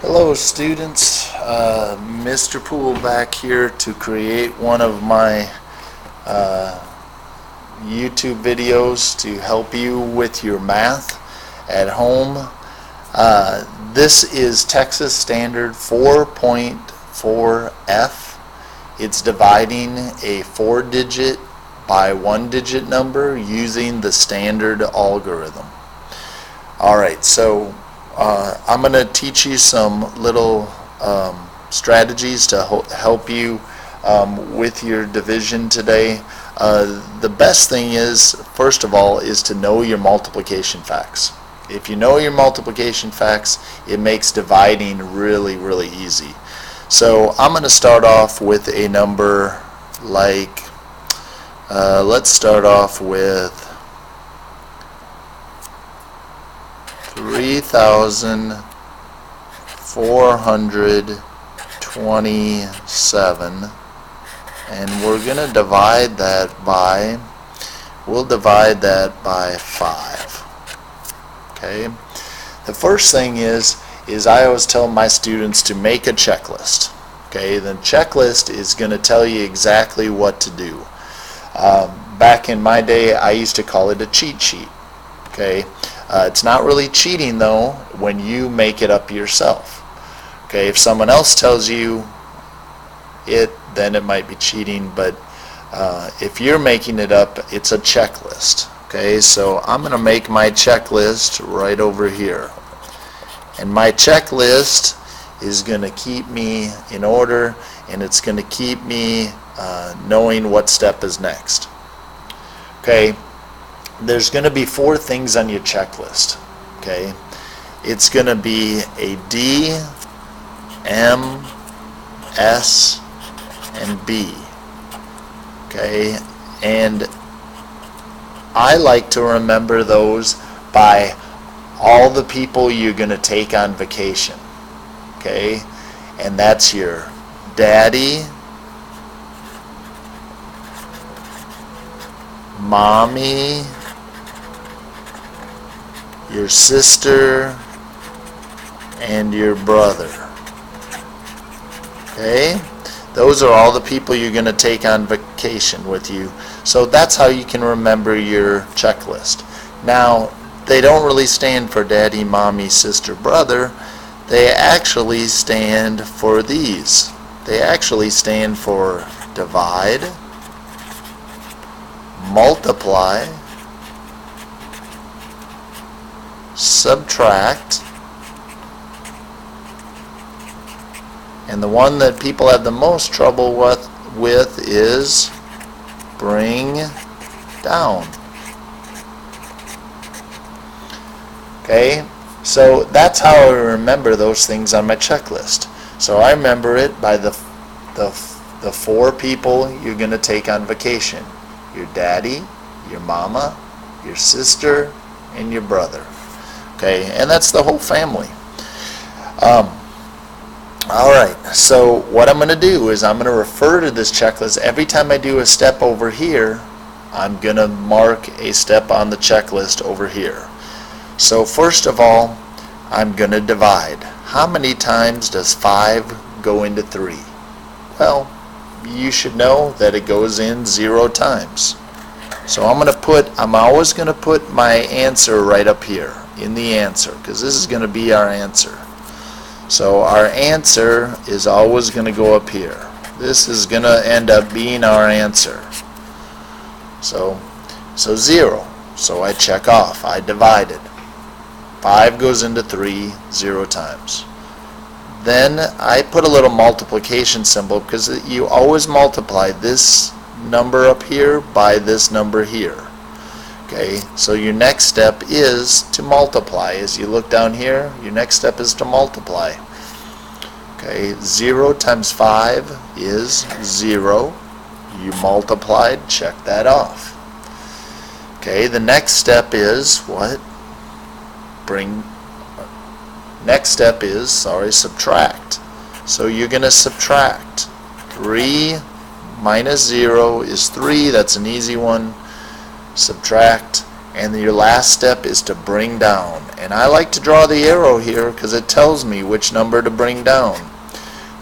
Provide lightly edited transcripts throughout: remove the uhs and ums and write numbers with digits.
Hello students, Mr. Poole back here to create one of my YouTube videos to help you with your math at home. This is Texas Standard 4.4F. It's dividing a 4-digit by 1-digit number using the standard algorithm. Alright, so I'm going to teach you some little strategies to help you with your division today. The best thing is, first of all, is to know your multiplication facts. If you know your multiplication facts, it makes dividing really, really easy. So I'm going to start off with a number like, let's start off with 3,427, and we're going to divide that by, we'll divide that by 5. Okay. The first thing is I always tell my students to make a checklist. Okay. The checklist is going to tell you exactly what to do. Back in my day, I used to call it a cheat sheet. Okay. It's not really cheating though when you make it up yourself. Okay, if someone else tells you it, then it might be cheating, but if you're making it up, it's a checklist. Okay, so I'm going to make my checklist right over here. And my checklist is going to keep me in order, and it's going to keep me knowing what step is next. Okay. There's going to be 4 things on your checklist. Okay, it's going to be a D, M, S, and B. Okay, and I like to remember those by all the people you're going to take on vacation. Okay, and that's your daddy, mommy, your sister, and your brother. Okay? Those are all the people you're going to take on vacation with you. So that's how you can remember your checklist. Now, they don't really stand for daddy, mommy, sister, brother. They actually stand for these. They actually stand for divide, multiply, subtract, and the one that people have the most trouble with is bring down. Okay, so that's how I remember those things on my checklist. So I remember it by the 4 people you're going to take on vacation: your daddy, your mama, your sister, and your brother. Okay, and that's the whole family. Alright, so what I'm going to do is I'm going to refer to this checklist. Every time I do a step over here, I'm going to mark a step on the checklist over here. So first of all, I'm going to divide. How many times does 5 go into 3? Well, you should know that it goes in 0 times. So I'm always going to put my answer right up here in the answer, because this is going to be our answer. So our answer is always going to go up here. This is going to end up being our answer. So 0. So I check off. I divided. 5 goes into 3 0 times. Then I put a little multiplication symbol, because you always multiply this number up here by this number here. Okay, so your next step is to multiply. As you look down here, your next step is to multiply. Okay, 0 times 5 is 0. You multiplied, check that off. Okay, the next step is what? Subtract. So you're going to subtract. 3 minus 0 is 3. That's an easy one. Subtract, and your last step is to bring down, And I like to draw the arrow here because it tells me which number to bring down.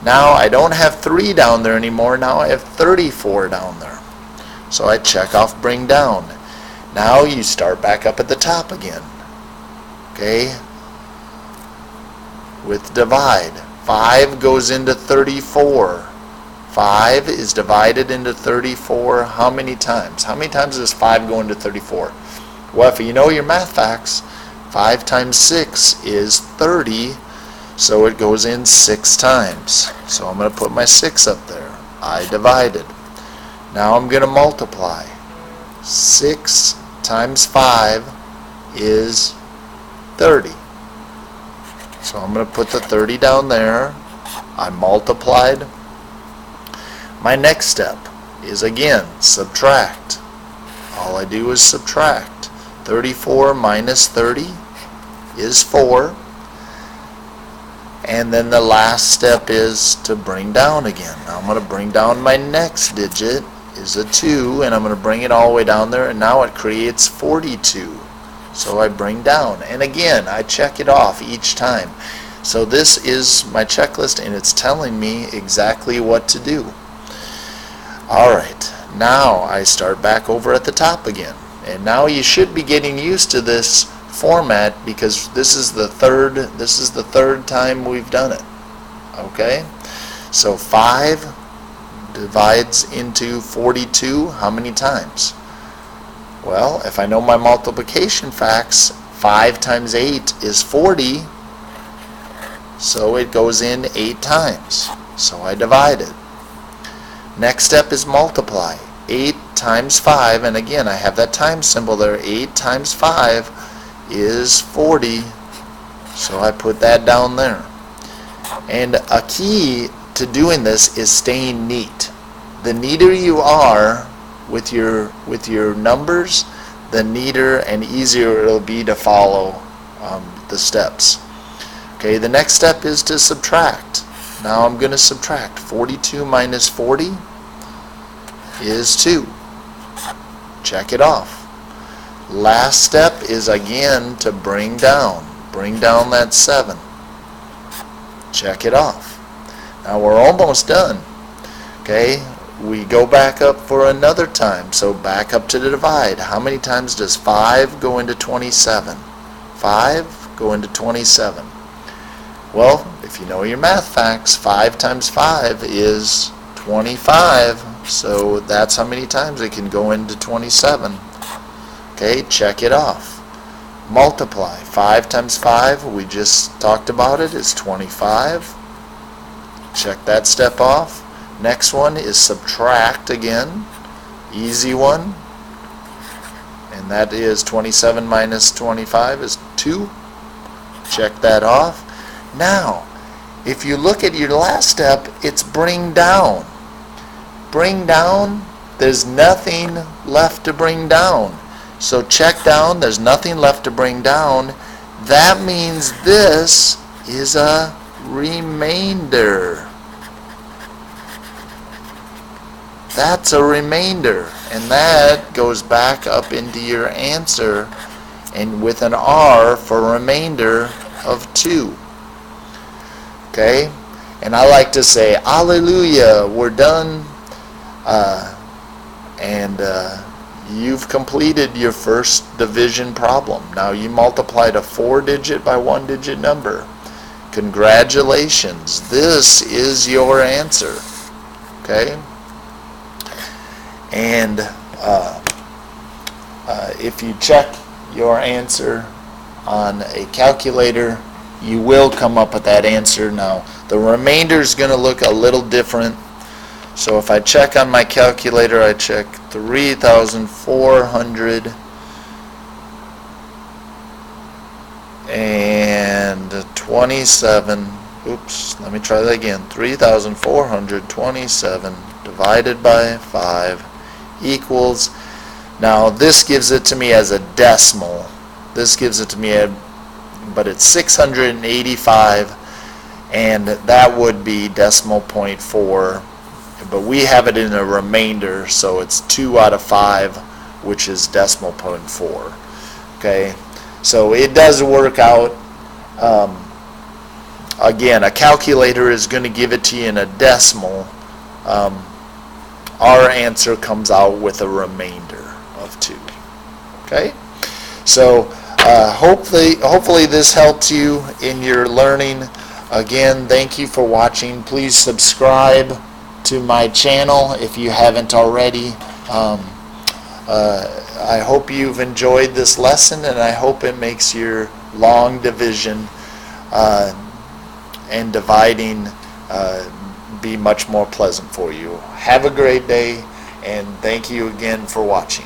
Now I don't have 3 down there anymore. Now I have 34 down there. So I check off bring down. Now you start back up at the top again. Okay? With divide. 5 goes into 34. 5 is divided into 34 how many times? How many times does 5 go into 34? Well, if you know your math facts, 5 times 6 is 30, so it goes in 6 times. So I'm going to put my 6 up there. I divided. Now I'm going to multiply. 6 times 5 is 30. So I'm going to put the 30 down there. I multiplied. My next step is again subtract. All I do is subtract. 34 minus 30 is 4. And then the last step is to bring down again. Now I'm going to bring down my next digit is a 2, and I'm going to bring it all the way down there, and now it creates 42. So I bring down, and again I check it off each time. So this is my checklist, and it's telling me exactly what to do. Alright, now I start back over at the top again. And now you should be getting used to this format because this is the third time we've done it. Okay? So 5 divides into 42 how many times? Well, if I know my multiplication facts, 5 times 8 is 40. So it goes in 8 times. So I divide it. Next step is multiply. 8 times 5, and again I have that times symbol there. 8 times 5 is 40. So I put that down there. And a key to doing this is staying neat. The neater you are with your numbers, the neater and easier it'll be to follow the steps. Okay, the next step is to subtract. Now I'm going to subtract. 42 minus 40 is 2. Check it off. Last step is again to bring down. Bring down that 7. Check it off. Now we're almost done. Okay, we go back up for another time. So back up to the divide. How many times does 5 go into 27? 5 go into 27. Well, if you know your math facts, 5 times 5 is 25. So that's how many times it can go into 27. Okay, check it off. Multiply. 5 times 5, we just talked about it, is 25. Check that step off. Next one is subtract again. Easy one. And that is 27 minus 25 is 2. Check that off. Now, if you look at your last step, it's bring down. Bring down, there's nothing left to bring down. So check down, there's nothing left to bring down. That means this is a remainder. That's a remainder. And that goes back up into your answer and with an R for remainder of 2. Okay? And I like to say, Hallelujah, we're done. You've completed your first division problem. Now you multiplied a 4-digit by 1-digit number. Congratulations. This is your answer. Okay? And if you check your answer on a calculator, you will come up with that answer. Now, the remainder is going to look a little different. So if I check on my calculator, I check 3,400 and 27. Oops, let me try that again. 3,427 divided by 5 equals. Now this gives it to me as a decimal. This gives it to me, but it's 685, and that would be decimal point 4. But we have it in a remainder, so it's 2 out of 5, which is decimal point 4. Okay, So it does work out. Again, a calculator is going to give it to you in a decimal. Our answer comes out with a remainder of 2. Okay? So hopefully this helped you in your learning. Again, thank you for watching. Please subscribe to my channel if you haven't already. I hope you've enjoyed this lesson, and I hope it makes your long division and dividing be much more pleasant for you. Have a great day, and thank you again for watching.